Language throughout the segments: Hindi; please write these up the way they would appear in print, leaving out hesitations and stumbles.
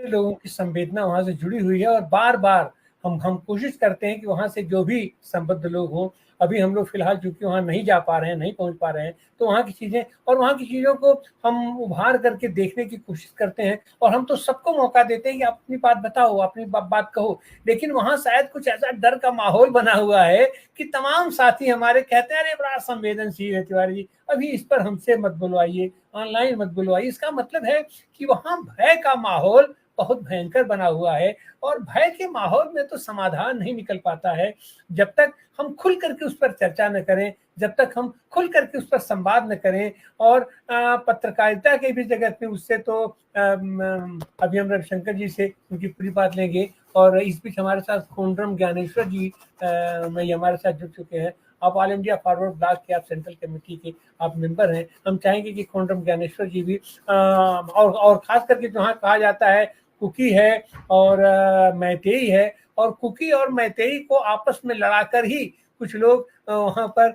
लोगों की संवेदना वहां से जुड़ी हुई है और बार बार हम कोशिश करते हैं कि वहां से जो भी संबद्ध लोग हों, अभी हम लोग फिलहाल चूंकि वहां नहीं जा पा रहे हैं, नहीं पहुंच पा रहे हैं, तो वहां की चीजें और वहां की चीजों को हम उभार करके देखने की कोशिश करते हैं। और हम तो सबको मौका देते हैं कि आप अपनी बात बताओ, अपनी बात कहो, लेकिन वहां शायद कुछ ऐसा डर का माहौल बना हुआ है कि तमाम साथी हमारे कहते हैं, अरे बड़ा संवेदनशील है तिवारी जी, अभी इस पर हमसे मत बुलवाइए, ऑनलाइन मत बुलवाइए। इसका मतलब है कि वहां भय का माहौल बहुत भयंकर बना हुआ है और भय के माहौल में तो समाधान नहीं निकल पाता है जब तक हम खुल करके उस पर चर्चा न करें, जब तक हम खुल करके उस पर संवाद न करें। और पत्रकारिता के भी जगत में उससे तो अभी हम रविशंकर जी से उनकी पूरी बात लेंगे। और इस बीच हमारे साथ कोंड्रम ज्ञानेश्वर जी में हमारे साथ जुड़ चुके हैं। आप ऑल इंडिया फॉरवर्ड ब्लॉक के आप सेंट्रल कमेटी के आप मेंबर हैं। हम चाहेंगे कि कोंड्रम ज्ञानेश्वर जी भी और खास करके जहाँ कहा जाता है कुकी है और मैतेई है, और कुकी और मैतेई को आपस में लड़ाकर ही कुछ लोग वहां पर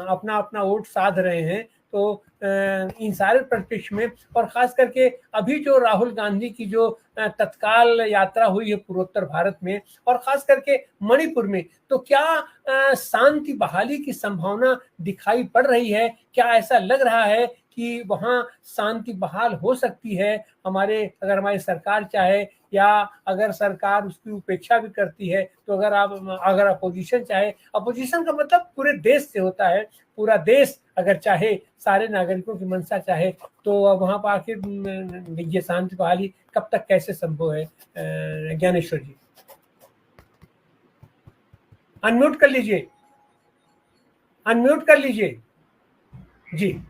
अपना अपना वोट साध रहे हैं। तो इन सारे परिप्रेक्ष्य में और खास करके अभी जो राहुल गांधी की जो तत्काल यात्रा हुई है पूर्वोत्तर भारत में और खास करके मणिपुर में, तो क्या शांति बहाली की संभावना दिखाई पड़ रही है? क्या ऐसा लग रहा है कि वहां शांति बहाल हो सकती है अगर हमारी सरकार चाहे, या अगर सरकार उसकी उपेक्षा भी करती है तो अगर अपोजिशन चाहे, अपोजिशन का मतलब पूरे देश से होता है, पूरा देश अगर चाहे, सारे नागरिकों की मंशा चाहे, तो वहां पर आखिर ये शांति बहाली कब तक कैसे संभव है? ज्ञानेश्वर जी अनम्यूट कर लीजिए, अनम्यूट कर लीजिए। जी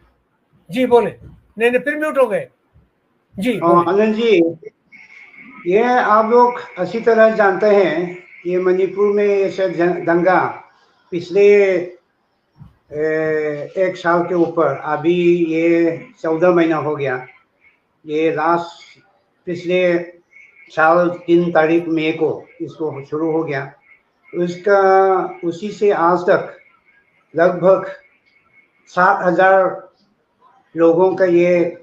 जी बोले। नहीं फिर म्यूट हो गए। जी आनंद जी, ये आप लोग अच्छी तरह जानते हैं, ये मणिपुर में ऐसा दंगा पिछले 1 साल के ऊपर, अभी ये 14 महीना हो गया। ये लास्ट पिछले साल 3 तारीख मई को इसको शुरू हो गया। उसी से आज तक लगभग 7,000 लोगों का ये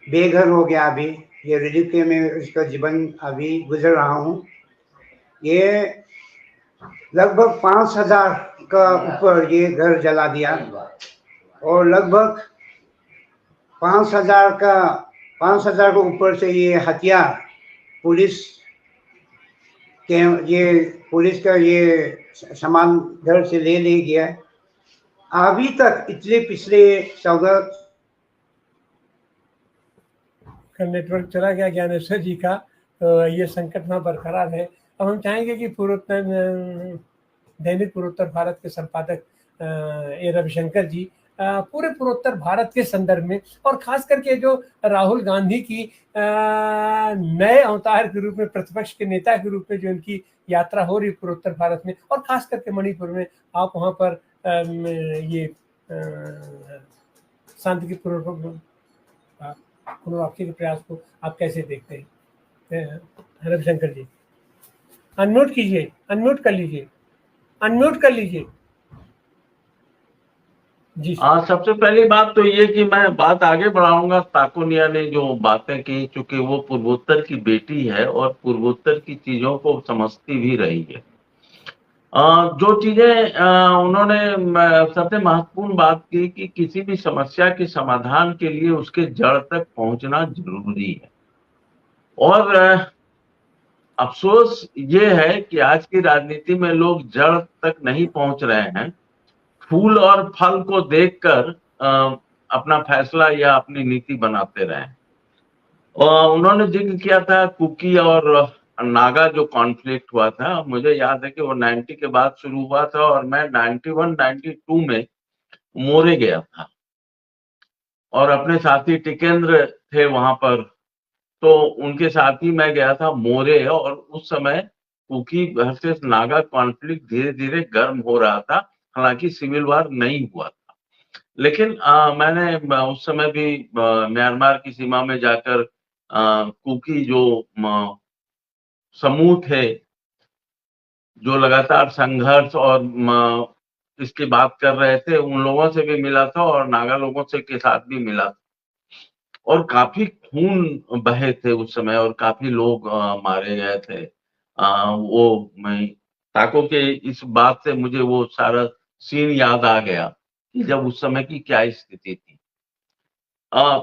बेघर हो गया। अभी ये रिलीफ के में इसका जीवन अभी गुजर रहा हूँ। ये लगभग 5,000 का ऊपर ये घर जला दिया और लगभग 5,000 के ऊपर से ये हथियार पुलिस का ये सामान घर से ले गया। अभी तक इतने पिछले 14 का नेटवर्क चला गया ज्ञानेश्वर जी का, तो ये संकट वहाँ बरकरार है। अब हम चाहेंगे कि दैनिक पूर्वोत्तर भारत के संपादक ए रविशंकर जी पूरे पूर्वोत्तर भारत के संदर्भ में और खास करके जो राहुल गांधी की नए अवतार के रूप में, प्रतिपक्ष के नेता के रूप में जो इनकी यात्रा हो रही है पूर्वोत्तर भारत में और खास करके मणिपुर में, आप वहाँ पर ये शांति की पुनर्वापसी के प्रयास को आप कैसे देखते हैं? रविशंकर जी अनम्यूट कीजिए, अनम्यूट कर लीजिए, अनम्यूट कर लीजिए। जी सबसे पहली बात तो ये कि मैं बात आगे बढ़ाऊंगा। ताकुनिया ने जो बातें की, चूंकि वो पूर्वोत्तर की बेटी है और पूर्वोत्तर की चीजों को समझती भी रही है। जो चीजें उन्होंने सबसे महत्वपूर्ण बात की कि किसी भी समस्या के समाधान के लिए उसके जड़ तक पहुंचना जरूरी है। और अफसोस ये है कि आज की राजनीति में लोग जड़ तक नहीं पहुंच रहे हैं, फूल और फल को देखकर अपना फैसला या अपनी नीति बनाते रहे। उन्होंने जिक्र किया था कुकी और नागा जो कॉन्फ्लिक्ट हुआ था, मुझे याद है कि वो 90 के बाद शुरू हुआ था और मैं 91-92 में मोरे गया था और अपने साथी टिकेंद्र थे वहां पर, तो उनके साथ ही मैं गया था मोरे। और उस समय कुकी वर्सेस नागा कॉन्फ्लिक्ट धीरे धीरे गर्म हो रहा था, हालांकि सिविल वार नहीं हुआ था। लेकिन मैंने उस समय भी म्यांमार की सीमा में जाकर कुकी जो समूह थे जो लगातार संघर्ष और इसकी बात कर रहे थे, उन लोगों से भी मिला था और नागा लोगों से के साथ भी मिला था। और काफी खून बहे थे उस समय और काफी लोग मारे गए थे। वो मैं ताको के इस बात से मुझे वो सारा सीन याद आ गया कि जब उस समय की क्या स्थिति थी।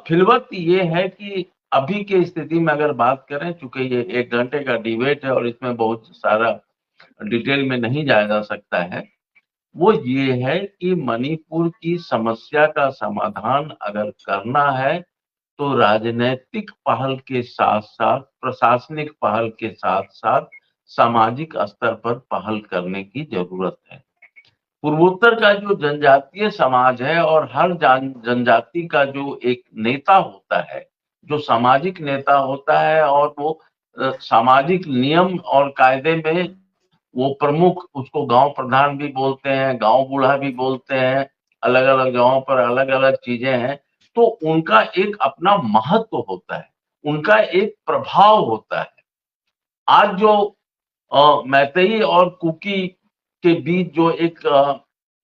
फिलवक्त ये है कि अभी की स्थिति में अगर बात करें, चूंकि ये 1 घंटे का डिबेट है और इसमें बहुत सारा डिटेल में नहीं जाया जा सकता है, वो ये है कि मणिपुर की समस्या का समाधान अगर करना है तो राजनैतिक पहल के साथ साथ, प्रशासनिक पहल के साथ साथ सामाजिक स्तर पर पहल करने की जरूरत है। पूर्वोत्तर का जो जनजातीय समाज है और हर जनजाति का जो एक नेता होता है, जो सामाजिक नेता होता है, और वो सामाजिक नियम और कायदे में वो प्रमुख, उसको गांव प्रधान भी बोलते हैं, गांव बूढ़ा भी बोलते हैं, अलग अलग जगहों पर अलग अलग चीजें हैं। तो उनका एक अपना महत्व होता है, उनका एक प्रभाव होता है। आज जो मैतेई और कुकी के बीच जो एक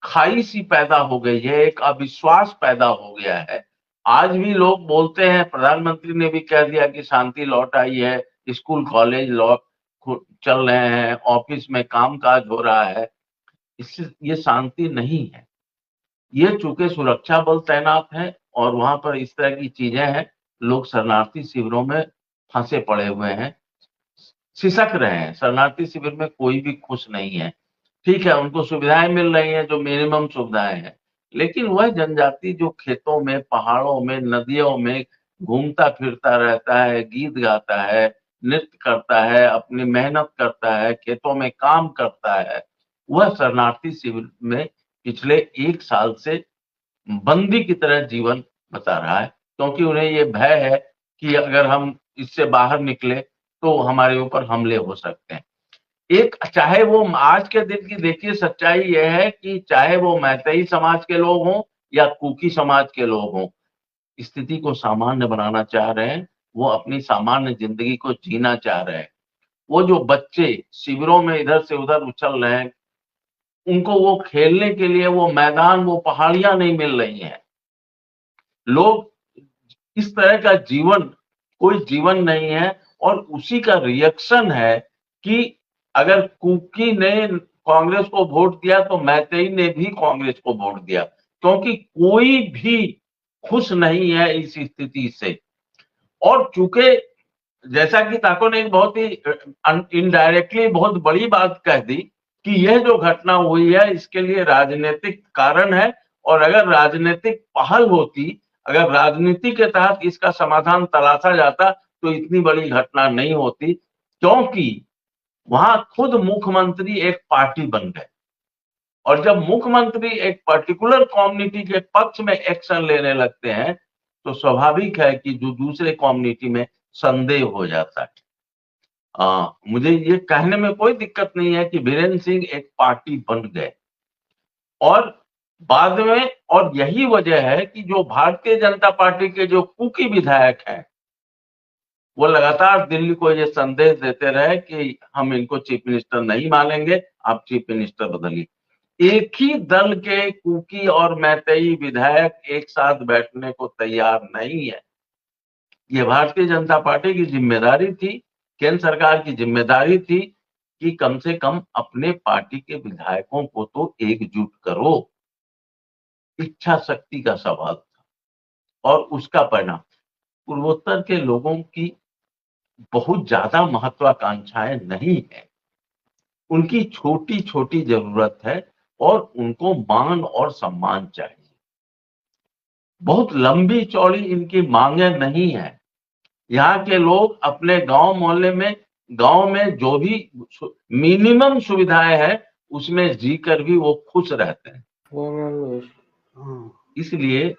खाई सी पैदा हो गई है, एक अविश्वास पैदा हो गया है। आज भी लोग बोलते हैं, प्रधानमंत्री ने भी कह दिया कि शांति लौट आई है, स्कूल कॉलेज लौट चल रहे हैं, ऑफिस में कामकाज हो रहा है। इससे ये शांति नहीं है। ये चूंकि सुरक्षा बल तैनात है और वहां पर इस तरह की चीजें हैं, लोग शरणार्थी शिविरों में फंसे पड़े हुए हैं, सिसक रहे हैं। शरणार्थी शिविर में कोई भी खुश नहीं है। ठीक है, उनको सुविधाएं मिल रही हैं, जो मिनिमम सुविधाएं हैं, लेकिन वह जनजाति जो खेतों में, पहाड़ों में, नदियों में घूमता फिरता रहता है, गीत गाता है, नृत्य करता है, अपनी मेहनत करता है, खेतों में काम करता है, वह शरणार्थी शिविर में पिछले 1 साल से बंदी की तरह जीवन बता रहा है, क्योंकि उन्हें ये भय है कि अगर हम इससे बाहर निकले तो हमारे ऊपर हमले हो सकते हैं। एक, चाहे वो आज के दिन की देखिए, सच्चाई यह है कि चाहे वो मैतेई समाज के लोग हों या कुकी समाज के लोग हों, स्थिति को सामान्य बनाना चाह रहे हैं, वो अपनी सामान्य जिंदगी को जीना चाह रहे हैं। वो जो बच्चे शिविरों में इधर से उधर उछल रहे हैं, उनको वो खेलने के लिए वो मैदान, वो पहाड़ियां नहीं मिल रही हैं। लोग, इस तरह का जीवन, कोई जीवन नहीं है, और उसी का रिएक्शन है कि अगर कुकी ने कांग्रेस को वोट दिया तो मैतेई ने भी कांग्रेस को वोट दिया, क्योंकि कोई भी खुश नहीं है इस स्थिति से। और चूंकि जैसा कि ताको ने एक बहुत ही इनडायरेक्टली बहुत बड़ी बात कह दी कि यह जो घटना हुई है इसके लिए राजनीतिक कारण है, और अगर राजनीतिक पहल होती, अगर राजनीति के तहत इसका समाधान तलाशा जाता तो इतनी बड़ी घटना नहीं होती, क्योंकि वहां खुद मुख्यमंत्री एक पार्टी बन गए। और जब मुख्यमंत्री एक पर्टिकुलर कम्युनिटी के पक्ष में एक्शन लेने लगते हैं तो स्वाभाविक है कि जो दूसरे कम्युनिटी में संदेह हो जाता है। मुझे ये कहने में कोई दिक्कत नहीं है कि बीरेन सिंह एक पार्टी बन गए, और बाद में, और यही वजह है कि जो भारतीय जनता पार्टी के जो कुकी विधायक हैं, वो लगातार दिल्ली को ये संदेश देते रहे कि हम इनको चीफ मिनिस्टर नहीं मानेंगे, आप चीफ मिनिस्टर बदलिए। एक ही दल के कुकी और मैतेई विधायक एक साथ बैठने को तैयार नहीं है। ये भारतीय जनता पार्टी की जिम्मेदारी थी, केंद्र सरकार की जिम्मेदारी थी कि कम से कम अपने पार्टी के विधायकों को तो एकजुट करो। इच्छा शक्ति का सवाल था, और उसका परिणाम पूर्वोत्तर के लोगों की बहुत ज्यादा महत्वाकांक्षाएं नहीं है। उनकी छोटी छोटी जरूरत है और उनको मान और सम्मान चाहिए। बहुत लंबी चौड़ी इनकी मांगे नहीं है। यहाँ के लोग अपने गांव मोहल्ले में, गांव में जो भी मिनिमम सुविधाएं हैं उसमें जीकर भी वो खुश रहते हैं। इसलिए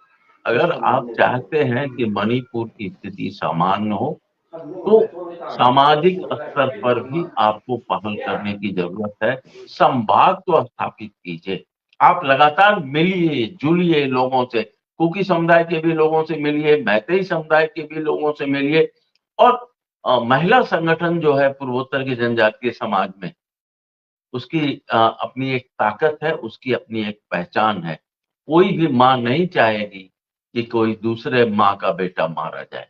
अगर आप चाहते हैं कि मणिपुर की स्थिति सामान्य हो तो सामाजिक स्तर पर भी आपको पहल करने की जरूरत है। संवाद को स्थापित कीजिए। आप लगातार मिलिए जुलिए लोगों से, कुकी समुदाय के भी लोगों से मिलिए, मैतेई समुदाय के भी लोगों से मिलिए, और महिला संगठन जो है पूर्वोत्तर के जनजातीय समाज में, उसकी अपनी एक ताकत है, उसकी अपनी एक पहचान है। कोई भी मां नहीं चाहेगी कि कोई दूसरे माँ का बेटा मारा जाए।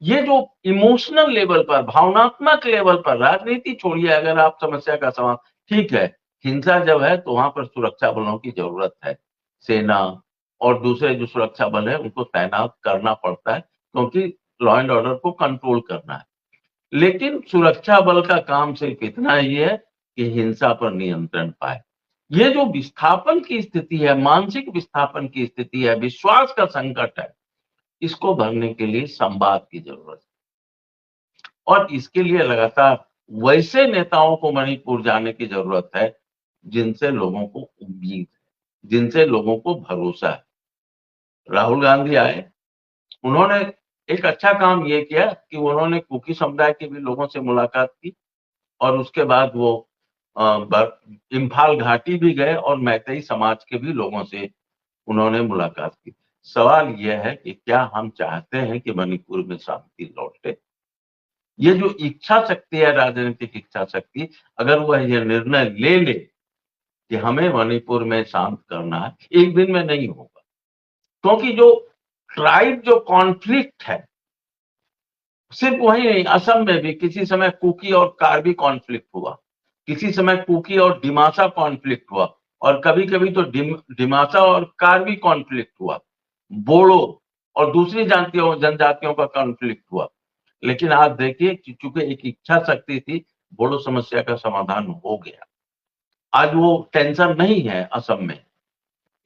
ये जो इमोशनल लेवल पर, भावनात्मक लेवल पर, राजनीति छोड़िए, अगर आप समस्या का समाधान, ठीक है, हिंसा जब है तो वहां पर सुरक्षा बलों की जरूरत है, सेना और दूसरे जो सुरक्षा बल है उनको तैनात करना पड़ता है, क्योंकि लॉ एंड ऑर्डर को कंट्रोल करना है। लेकिन सुरक्षा बल का काम सिर्फ इतना ही है कि हिंसा पर नियंत्रण पाए। ये जो विस्थापन की स्थिति है, मानसिक विस्थापन की स्थिति है, विश्वास का संकट है, इसको भरने के लिए संवाद की जरूरत है। और इसके लिए लगातार वैसे नेताओं को मणिपुर जाने की जरूरत है जिनसे लोगों को उम्मीद है, जिनसे लोगों को भरोसा है। राहुल गांधी आए, उन्होंने एक अच्छा काम ये किया कि उन्होंने कुकी समुदाय के भी लोगों से मुलाकात की और उसके बाद वो इम्फाल घाटी भी गए और मैतेई समाज के भी लोगों से उन्होंने मुलाकात की। सवाल यह है कि क्या हम चाहते हैं कि मणिपुर में शांति लौटे? ये जो इच्छा शक्ति है, राजनीतिक इच्छा शक्ति, अगर वह ये निर्णय ले ले कि हमें मणिपुर में शांत करना है, एक दिन में नहीं होगा, क्योंकि जो ट्राइब जो कॉन्फ्लिक्ट है, सिर्फ वही नहीं, असम में भी किसी समय कुकी और कार्बी कॉन्फ्लिक्ट हुआ, किसी समय कुकी और डिमासा कॉन्फ्लिक्ट हुआ, और कभी कभी तो डिमासा और कार्बी कॉन्फ्लिक्ट हुआ, बोडो और दूसरी जनजातियों का कॉन्फ्लिक्ट हुआ। लेकिन आज देखिए, चूंकि एक इच्छा शक्ति थी, बोडो समस्या का समाधान हो गया। आज वो टेंशन नहीं है असम में।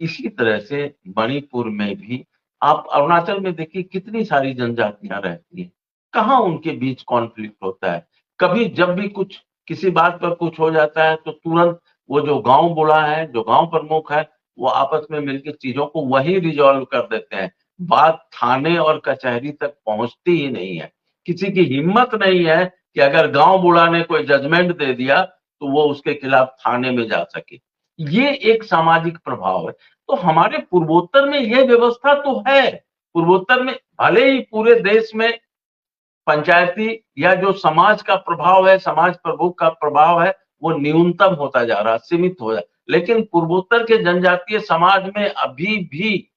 इसी तरह से मणिपुर में भी, आप अरुणाचल में देखिए कितनी सारी जनजातियां रहती हैं, कहाँ उनके बीच कॉन्फ्लिक्ट होता है। कभी जब भी कुछ किसी बात पर कुछ हो जाता है तो तुरंत वो जो गांव बुढ़ा है, जो गांव प्रमुख है, वो आपस में मिलकर चीजों को वही रिजॉल्व कर देते हैं। बात थाने और कचहरी तक पहुंचती ही नहीं है। किसी की हिम्मत नहीं है कि अगर गांव बुढ़ा ने कोई जजमेंट दे दिया तो वो उसके खिलाफ थाने में जा सके। ये एक सामाजिक प्रभाव है। तो हमारे पूर्वोत्तर में यह व्यवस्था तो है। पूर्वोत्तर में भले ही पूरे देश में पंचायती या जो समाज का प्रभाव है, समाज प्रभुत्व का प्रभाव है, वो न्यूनतम होता जा रहा, सीमित हो रहा, लेकिन पूर्वोत्तर के जनजातीय समाज में अभी भी,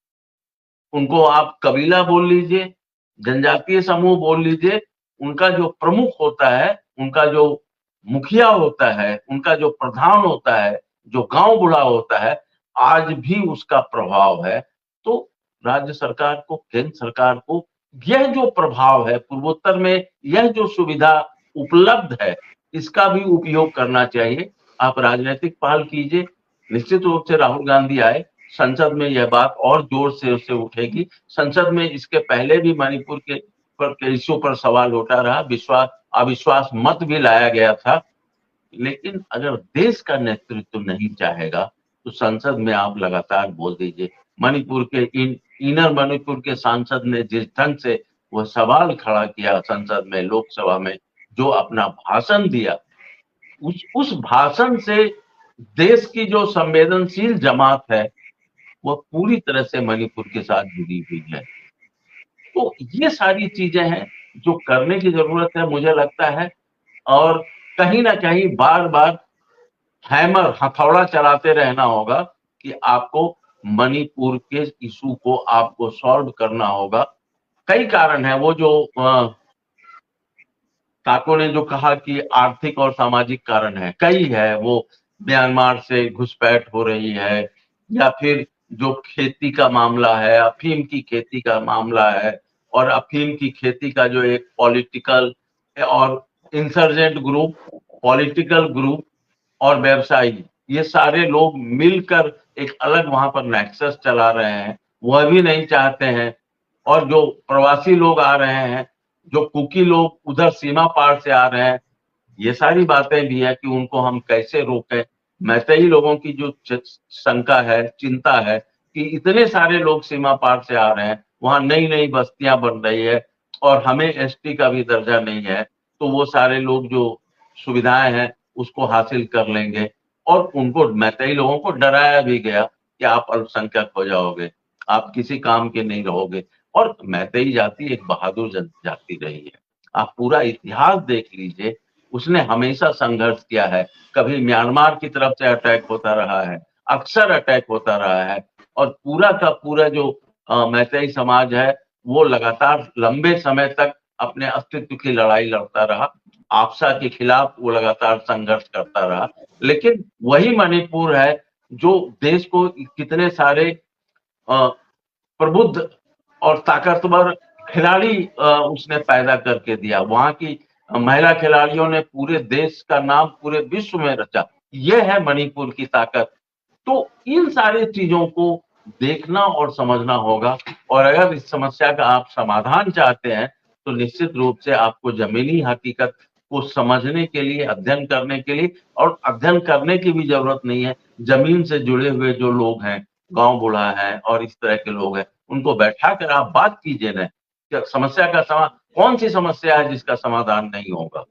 उनको आप कबीला बोल लीजिए, जनजातीय समूह बोल लीजिए, उनका जो प्रमुख होता है, उनका जो मुखिया होता है, उनका जो प्रधान होता है, जो गांव बुढ़ा होता है, आज भी उसका प्रभाव है। तो राज्य सरकार को, केंद्र सरकार को यह जो प्रभाव है पूर्वोत्तर में, यह जो सुविधा उपलब्ध है, इसका भी उपयोग करना चाहिए। आप राजनीतिक पहल कीजिए। निश्चित रूप से राहुल गांधी आए, संसद में यह बात और जोर से उससे उठेगी। संसद में इसके पहले भी मणिपुर के इश्यू पर सवाल उठा रहा, अविश्वास मत भी लाया गया था। लेकिन अगर देश का नेतृत्व नहीं चाहेगा तो संसद में आप लगातार बोल दीजिए। मणिपुर के इनर मणिपुर के सांसद ने जिस ढंग से वह सवाल खड़ा किया संसद में, लोकसभा में, जो अपना भाषण दिया, उस भाषण से देश की जो संवेदनशील जमात है वह पूरी तरह से मणिपुर के साथ जुड़ी हुई है। तो ये सारी चीजें हैं जो करने की जरूरत है, मुझे लगता है। और कहीं ना कहीं बार बार हैमर, हथौड़ा चलाते रहना होगा कि आपको मणिपुर के इशू को आपको सॉल्व करना होगा। कई कारण है, वो जो काको ने जो कहा कि आर्थिक और सामाजिक कारण है, कई है। वो म्यांमार से घुसपैठ हो रही है, या फिर जो खेती का मामला है, अफीम की खेती का मामला है, और अफीम की खेती का जो एक पॉलिटिकल और इंसर्जेंट ग्रुप, पॉलिटिकल ग्रुप और व्यवसायी, ये सारे लोग मिलकर एक अलग वहां पर नेक्सस चला रहे हैं, वह भी नहीं चाहते हैं। और जो प्रवासी लोग आ रहे हैं, जो कुकी लोग उधर सीमा पार से आ रहे हैं, ये सारी बातें भी है कि उनको हम कैसे रोकें। मैतेई लोगों की जो शंका है, चिंता है कि इतने सारे लोग सीमा पार से आ रहे हैं, वहां नई नई बस्तियां बन रही है और हमें एसटी का भी दर्जा नहीं है, तो वो सारे लोग जो सुविधाएं हैं उसको हासिल कर लेंगे। और उनको, मैतेई लोगों को डराया भी गया कि आप अल्पसंख्यक हो जाओगे, आप किसी काम के नहीं रहोगे। और मैतेई जाति एक बहादुर जाति रही है। आप पूरा इतिहास देख लीजिए, उसने हमेशा संघर्ष किया है। कभी म्यांमार की तरफ से अटैक होता रहा है, अक्सर अटैक होता रहा है, और पूरा का पूरा जो मैतेई समाज है वो लगातार लंबे समय तक अपने अस्तित्व की लड़ाई लड़ता रहा, आपसा के खिलाफ वो लगातार संघर्ष करता रहा। लेकिन वही मणिपुर है जो देश को कितने सारे प्रबुद्ध और ताकतवर खिलाड़ी उसने पैदा करके दिया। वहां की महिला खिलाड़ियों ने पूरे देश का नाम पूरे विश्व में रचा। यह है मणिपुर की ताकत। तो इन सारी चीजों को देखना और समझना होगा, और अगर इस समस्या का आप समाधान चाहते हैं तो निश्चित रूप से आपको जमीनी हकीकत को समझने के लिए, अध्ययन करने के लिए, और अध्ययन करने की भी जरूरत नहीं है, जमीन से जुड़े हुए जो लोग हैं, गांव बूढ़ा है और इस तरह के लोग हैं, उनको बैठा कर आप बात कीजिए ना, समस्या का कौन सी समस्या है जिसका समाधान नहीं होगा।